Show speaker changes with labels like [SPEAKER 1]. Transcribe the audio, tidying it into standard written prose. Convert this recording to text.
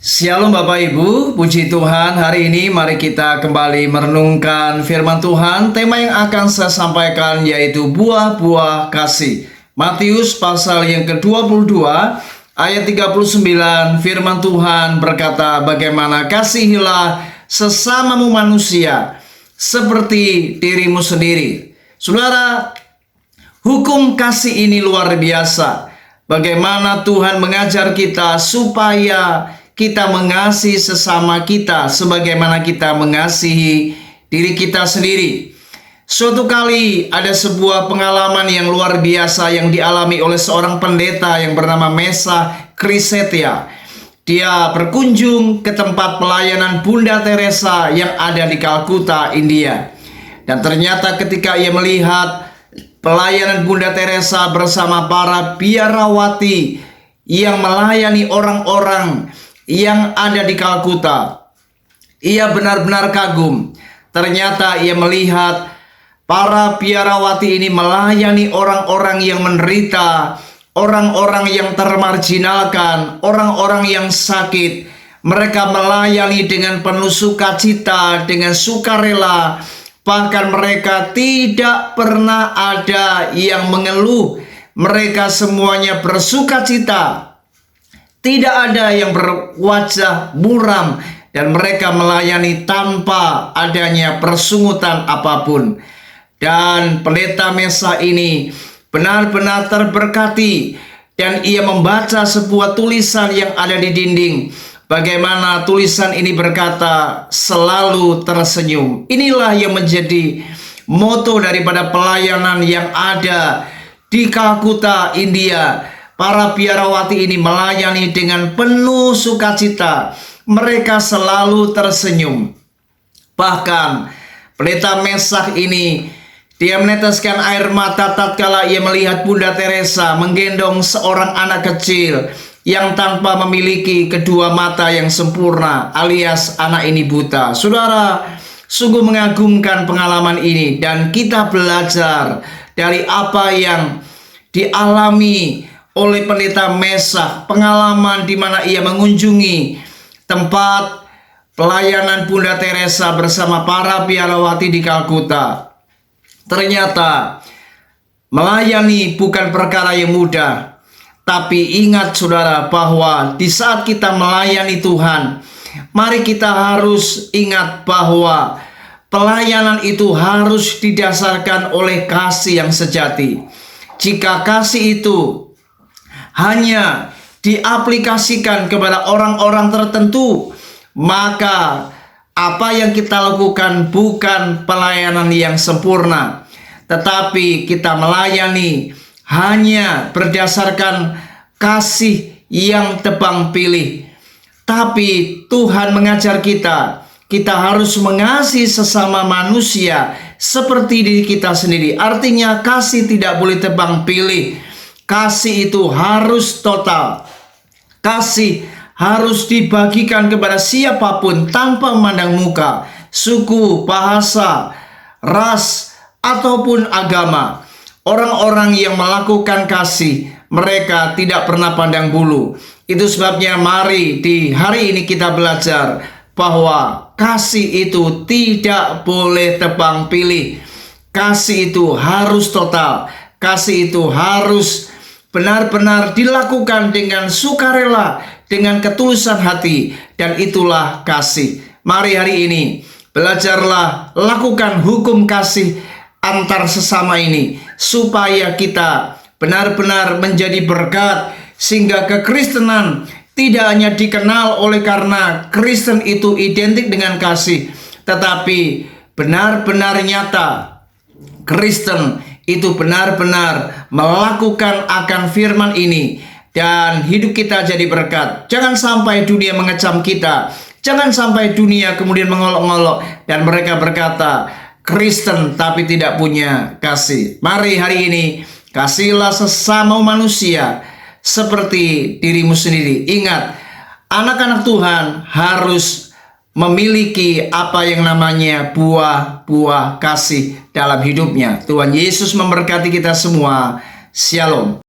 [SPEAKER 1] Shalom Bapak Ibu, puji Tuhan. Hari ini mari kita kembali merenungkan firman Tuhan. Tema yang akan saya sampaikan yaitu buah-buah kasih. Matius pasal yang ke-22 ayat 39, firman Tuhan berkata, bagaimana kasihilah sesamamu manusia seperti dirimu sendiri. Saudara, hukum kasih ini luar biasa. Bagaimana Tuhan mengajar kita supaya kita mengasihi sesama kita sebagaimana kita mengasihi diri kita sendiri. Suatu kali ada sebuah pengalaman yang luar biasa yang dialami oleh seorang pendeta yang bernama Mesa Krisetia. Dia berkunjung ke tempat pelayanan Bunda Teresa yang ada di Kalkuta, India. Dan ternyata ketika ia melihat pelayanan Bunda Teresa bersama para biarawati yang melayani orang-orang yang ada di Kalkuta, ia benar-benar kagum. Ternyata ia melihat para biarawati ini melayani orang-orang yang menderita, orang-orang yang termarginalkan, orang-orang yang sakit. Mereka melayani dengan penuh sukacita, dengan sukarela. Bahkan mereka tidak pernah ada yang mengeluh. Mereka semuanya bersukacita. Tidak ada yang berwajah muram, dan mereka melayani tanpa adanya persungutan apapun. Dan pendeta Mesa ini benar-benar terberkati, dan ia membaca sebuah tulisan yang ada di dinding. Bagaimana tulisan ini berkata, selalu tersenyum. Inilah yang menjadi moto daripada pelayanan yang ada di Kalkuta, India. Para biarawati ini melayani dengan penuh sukacita. Mereka selalu tersenyum. Bahkan pendeta Mesa ini, dia meneteskan air mata tatkala ia melihat Bunda Teresa menggendong seorang anak kecil yang tanpa memiliki kedua mata yang sempurna, alias anak ini buta. Saudara, sungguh mengagumkan pengalaman ini, dan kita belajar dari apa yang dialami oleh pendeta Mesa, pengalaman di mana ia mengunjungi tempat pelayanan Bunda Teresa bersama para biarawati di Kalkuta. Ternyata melayani bukan perkara yang mudah. Tapi ingat saudara, bahwa di saat kita melayani Tuhan, mari kita harus ingat bahwa pelayanan itu harus didasarkan oleh kasih yang sejati. Jika kasih itu hanya diaplikasikan kepada orang-orang tertentu, maka apa yang kita lakukan bukan pelayanan yang sempurna. Tetapi kita melayani hanya berdasarkan kasih yang tebang pilih. Tapi Tuhan mengajar kita harus mengasihi sesama manusia seperti diri kita sendiri. Artinya kasih tidak boleh tebang pilih. Kasih itu harus total. Kasih harus dibagikan kepada siapapun tanpa memandang muka, suku, bahasa, ras, ataupun agama. Orang-orang yang melakukan kasih, mereka tidak pernah pandang bulu. Itu sebabnya mari di hari ini kita belajar bahwa kasih itu tidak boleh tebang pilih. Kasih itu harus total. Kasih itu harus benar-benar dilakukan dengan sukarela, dengan ketulusan hati, dan itulah kasih. Mari hari ini belajarlah lakukan hukum kasih antar sesama ini, supaya kita benar-benar menjadi berkat, sehingga kekristenan tidak hanya dikenal oleh karena Kristen itu identik dengan kasih, tetapi benar-benar nyata Kristen itu benar-benar melakukan akan firman ini, dan hidup kita jadi berkat. Jangan sampai dunia mengecam kita. Jangan sampai dunia kemudian mengolok-ngolok dan mereka berkata Kristen tapi tidak punya kasih. Mari hari ini kasihilah sesama manusia seperti dirimu sendiri. Ingat, anak-anak Tuhan harus memiliki apa yang namanya buah-buah kasih dalam hidupnya. Tuhan Yesus memberkati kita semua. Shalom.